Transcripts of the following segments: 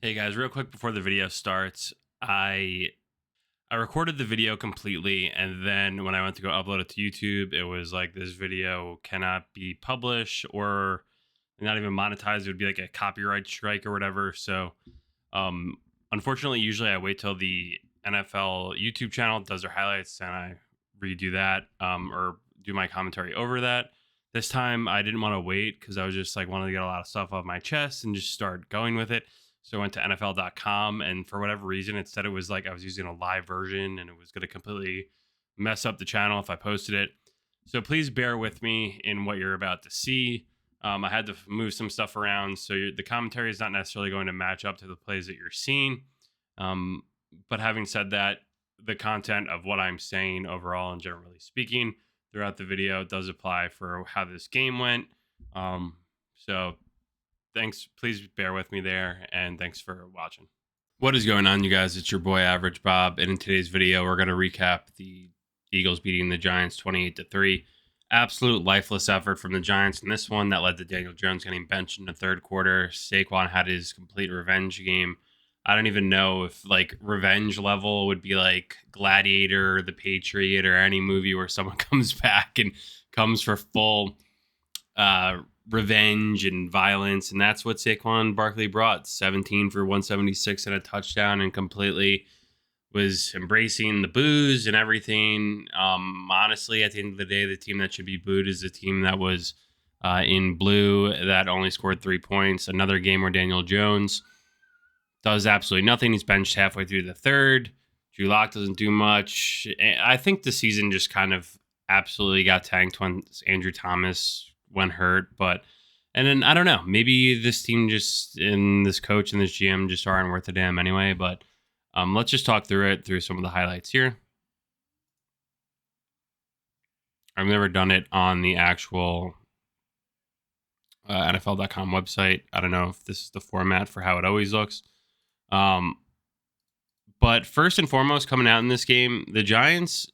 Hey guys, real quick before the video starts, I I recorded the video completely, and then when I went to go upload it to YouTube, it was like this video cannot be published or not even monetized. It would be like a copyright strike or whatever. So um unfortunately usually I wait till the NFL YouTube channel does their highlights and I redo that or do my commentary over that. This time I didn't want to wait because I was just like wanted to get a lot of stuff off my chest and just start going with it. So I went to NFL.com, and for whatever reason, it said it was like I was using a live version and it was going to completely mess up the channel if I posted it. So please bear with me in what you're about to see. I had to move some stuff around, so the commentary is not necessarily going to match up to the plays that you're seeing. Um, but having said that, the content of what I'm saying overall and generally speaking throughout the video does apply for how this game went. So thanks. Please bear with me there, and thanks for watching. What is going on, you guys? It's your boy Average Bob, and in today's video, we're going to recap the Eagles beating the Giants 28-3. Absolute lifeless effort from the Giants in this one that led to Daniel Jones getting benched in the third quarter. Saquon had his complete revenge game. I don't even know if like revenge level would be like Gladiator, or The Patriot, or any movie where someone comes back and comes for full revenge and violence, and that's what Saquon Barkley brought. 17 for 176 and a touchdown, and completely was embracing the boos and everything. Honestly, at the end of the day, the team that should be booed is the team that was in blue that only scored 3 points. Another game where Daniel Jones does absolutely nothing. He's benched halfway through the third. Drew Lock doesn't do much. I think the season just kind of absolutely got tanked when Andrew Thomas went hurt. And then I don't know, maybe this team just and this coach and this GM just aren't worth a damn anyway. But let's just talk through some of the highlights here. I've never done it on the actual NFL.com website. I don't know if this is the format for how it always looks. But first and foremost, coming out in this game, the Giants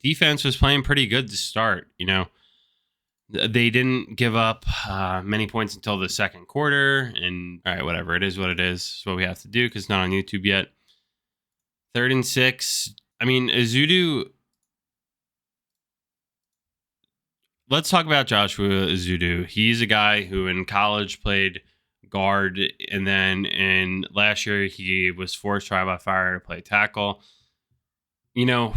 defense was playing pretty good to start. You know, they didn't give up many points until the second quarter. And all right, whatever. It is what it is. It's what we have to do because it's not on YouTube yet. 3rd and 6. I mean, Azudu. Let's talk about Joshua Azudu. He's a guy who in college played guard, and then in last year he was forced trial by fire to play tackle. You know,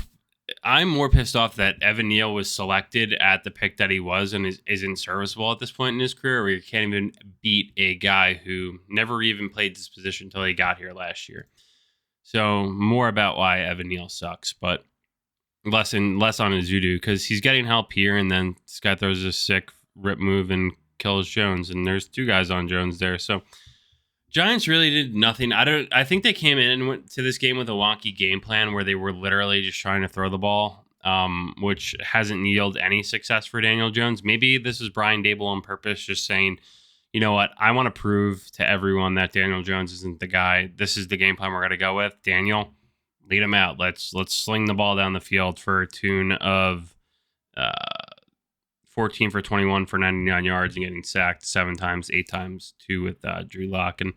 I'm more pissed off that Evan Neal was selected at the pick that he was and is inserviceable at this point in his career, where he can't even beat a guy who never even played this position until he got here last year. So more about why Evan Neal sucks, but less on Azudu because he's getting help here, and then this guy throws a sick rip move and kills Jones, and there's 2 guys on Jones there. So Giants really did nothing. I think they came in and went to this game with a wonky game plan where they were literally just trying to throw the ball, which hasn't yielded any success for Daniel Jones. Maybe this is Brian Dable on purpose, just saying, you know what, I want to prove to everyone that Daniel Jones isn't the guy. This is the game plan we're going to go with. Daniel, lead him out. Let's sling the ball down the field for a tune of 14 for 21 for 99 yards and getting sacked 7 times, 8 times, 2 with Drew Lock. And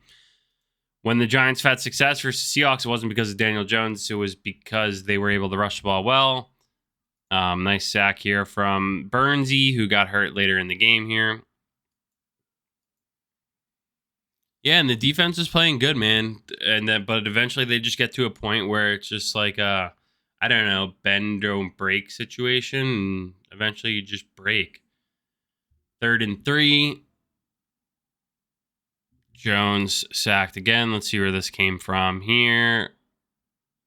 when the Giants had success versus Seahawks, it wasn't because of Daniel Jones. It was because they were able to rush the ball well. Nice sack here from Burnsy, who got hurt later in the game here. Yeah, and the defense is playing good, man. But eventually they just get to a point where it's just like I don't know, bend don't break situation, and eventually you just break. 3rd and 3. Jones sacked again. Let's see where this came from here.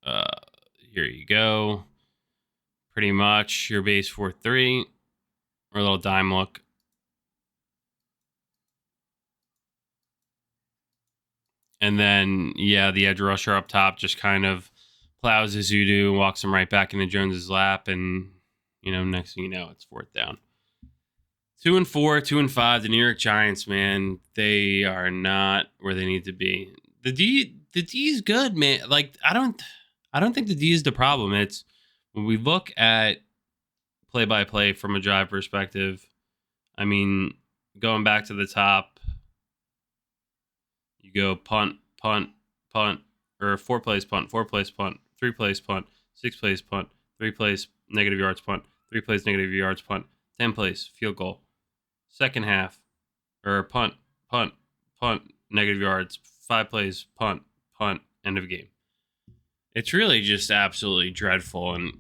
Here you go. Pretty much your base 4-3. Or a little dime look. And then, yeah, the edge rusher up top just kind of plows Azudu and walks him right back into Jones's lap. And, you know, next thing you know, it's 4th down. 2-4, 2-5. The New York Giants, man, they are not where they need to be. The D is good, man. Like, I don't think the D is the problem. It's when we look at play-by-play from a drive perspective. I mean, going back to the top, You go punt, punt, punt, or 4 plays punt, 4 plays punt, 3 plays punt, 6 plays punt, 3 plays negative yards punt, 3 plays negative yards punt, 10 plays field goal. Second half, or punt, punt, punt, negative yards, 5 plays punt, punt, end of game. It's really just absolutely dreadful. And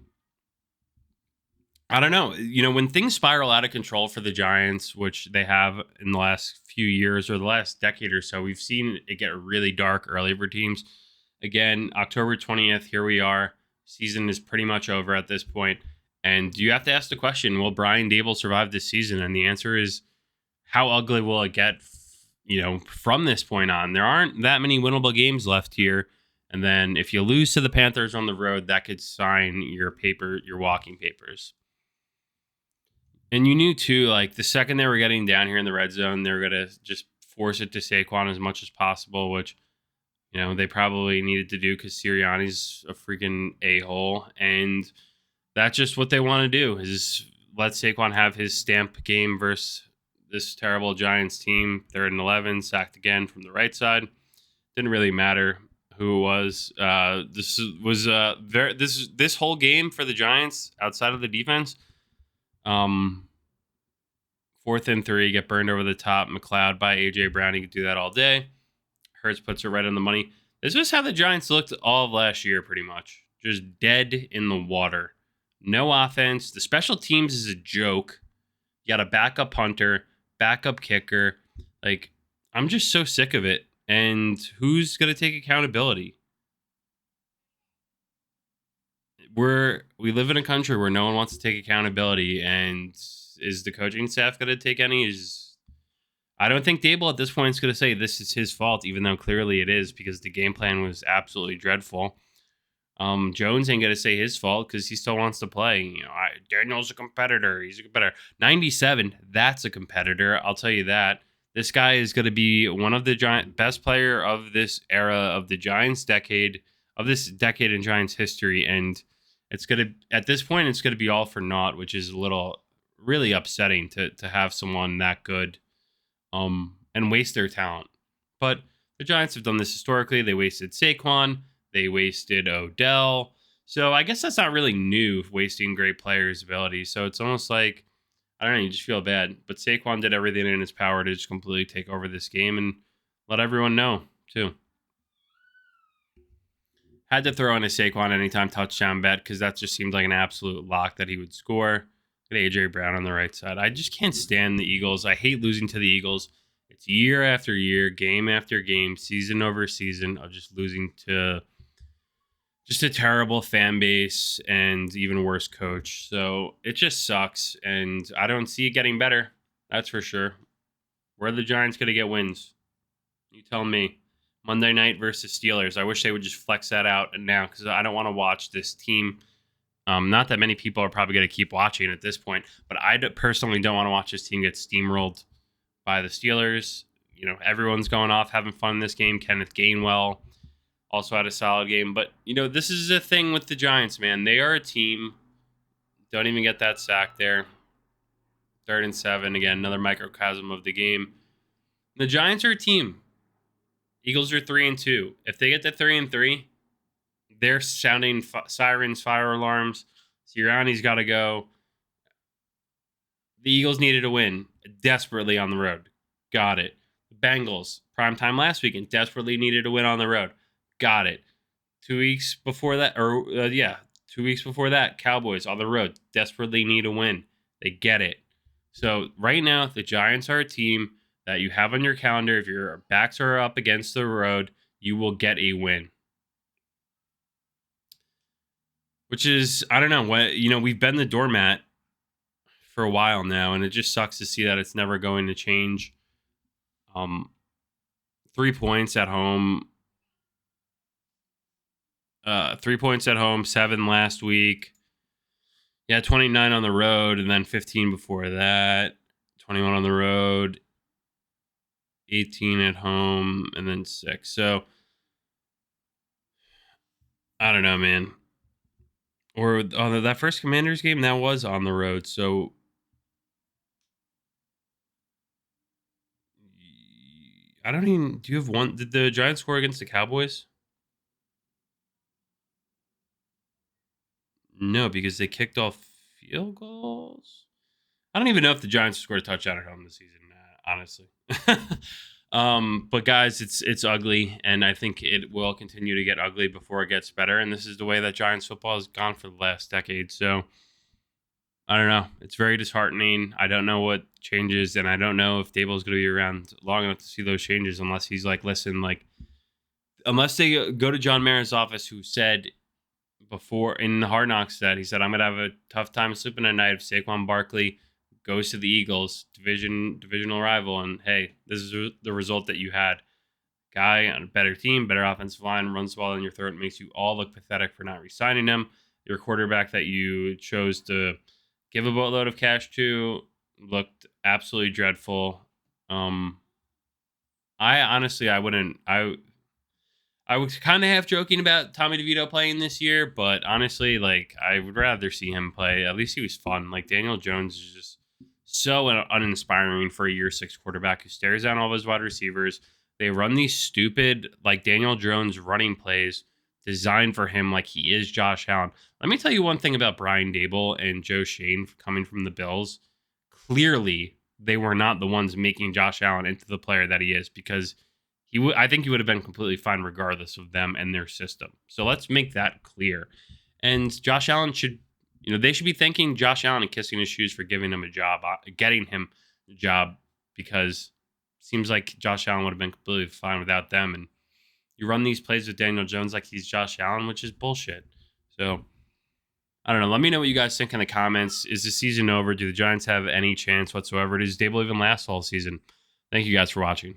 I don't know, when things spiral out of control for the Giants, which they have in the last few years or the last decade or so, we've seen it get really dark early for teams. Again, October 20th, here we are. Season is pretty much over at this point. And you have to ask the question, will Brian Dable survive this season? And the answer is, how ugly will it get, from this point on? There aren't that many winnable games left here. And then if you lose to the Panthers on the road, that could sign your walking papers. And you knew too, like the second they were getting down here in the red zone, they were going to just force it to Snaquon as much as possible, which, they probably needed to do because Sirianni's a freaking a-hole. And that's just what they want to do, is let Snaquon have his stamp game versus this terrible Giants team. 3rd and 11, sacked again from the right side. Didn't really matter who it was. This whole game for the Giants outside of the defense. 4th and 3, get burned over the top. McLeod by AJ Brown. He could do that all day. Hurts puts it right on the money. This was how the Giants looked all of last year, pretty much. Just dead in the water. No offense. The special teams is a joke. You got a backup punter, backup kicker. Like, I'm just so sick of it. And who's going to take accountability? We live in a country where no one wants to take accountability, and is the coaching staff going to take any? I don't think Dable at this point is going to say this is his fault, even though clearly it is, because the game plan was absolutely dreadful. Jones ain't going to say his fault because he still wants to play. Daniel's a competitor. He's a competitor. 97, that's a competitor. I'll tell you that. This guy is going to be one of the best player of this era of the Giants decade, of this decade in Giants history. And it's going to, at this point, it's going to be all for naught, which is really upsetting to have someone that good and waste their talent. But the Giants have done this historically. They wasted Snaquon. They wasted Odell. So I guess that's not really new, wasting great players' ability. So it's almost like, I don't know, you just feel bad. But Snaquon did everything in his power to just completely take over this game and let everyone know, too. Had to throw in a Snaquon anytime touchdown bet because that just seemed like an absolute lock that he would score. Get AJ Brown on the right side. I just can't stand the Eagles. I hate losing to the Eagles. It's year after year, game after game, season over season of just losing to just a terrible fan base and even worse coach. So it just sucks, and I don't see it getting better. That's for sure. Where are the Giants going to get wins? You tell me. Monday night versus Steelers. I wish they would just flex that out now because I don't want to watch this team. Not that many people are probably going to keep watching at this point, but I personally don't want to watch this team get steamrolled by the Steelers. Everyone's going off, having fun in this game. Kenneth Gainwell also had a solid game. But, this is the thing with the Giants, man. They are a team. Don't even get that sack there. 3rd and 7. Again, another microcosm of the game. The Giants are a team. Eagles are 3 and 2. If they get to 3 and 3, they're sounding sirens, fire alarms. Sirianni's got to go. The Eagles needed a win desperately on the road. Got it. The Bengals, primetime last weekend, desperately needed a win on the road. Got it. 2 weeks before that, 2 weeks before that, Cowboys on the road, desperately need a win. They get it. So right now, the Giants are a team that you have on your calendar. If your backs are up against the road, you will get a win. Which is, I don't know, we've been the doormat for a while now, and it just sucks to see that it's never going to change. 3 points at home. 3 points at home, 7 last week. Yeah, 29 on the road, and then 15 before that. 21 on the road, 18 at home, and then 6. So, I don't know, man. Or that first Commanders game, that was on the road. So, I don't even. Do you have one? Did the Giants score against the Cowboys? No, because they kicked off field goals. I don't even know if the Giants scored a touchdown at home this season, honestly. But guys, it's ugly, and I think it will continue to get ugly before it gets better. And this is the way that Giants football has gone for the last decade. So I don't know. It's very disheartening. I don't know what changes, and I don't know if Dable's going to be around long enough to see those changes unless he's like, listen, like, unless they go to John Mara's office, who said before in the Hard Knocks that he said, I'm going to have a tough time sleeping at night if Saquon Barkley goes to the Eagles, divisional rival, and hey, this is the result that you had. Guy on a better team, better offensive line, runs the ball in your throat, makes you all look pathetic for not re-signing him. Your quarterback that you chose to give a boatload of cash to looked absolutely dreadful. I honestly, I wouldn't. I was kind of half joking about Tommy DeVito playing this year, but honestly, like, I would rather see him play. At least he was fun. Like, Daniel Jones is just so uninspiring for a year 6 quarterback who stares down all of his wide receivers. They run these stupid, like, Daniel Jones running plays designed for him like he is Josh Allen. Let me tell you one thing about Brian Dable and Joe Shane coming from the Bills. Clearly, they were not the ones making Josh Allen into the player that he is, because I think he would have been completely fine regardless of them and their system. So let's make that clear. And Josh Allen should, they should be thanking Josh Allen and kissing his shoes for giving him a job, getting him a job, because it seems like Josh Allen would have been completely fine without them. And you run these plays with Daniel Jones like he's Josh Allen, which is bullshit. So I don't know. Let me know what you guys think in the comments. Is the season over? Do the Giants have any chance whatsoever? Does Dable even last all season? Thank you guys for watching.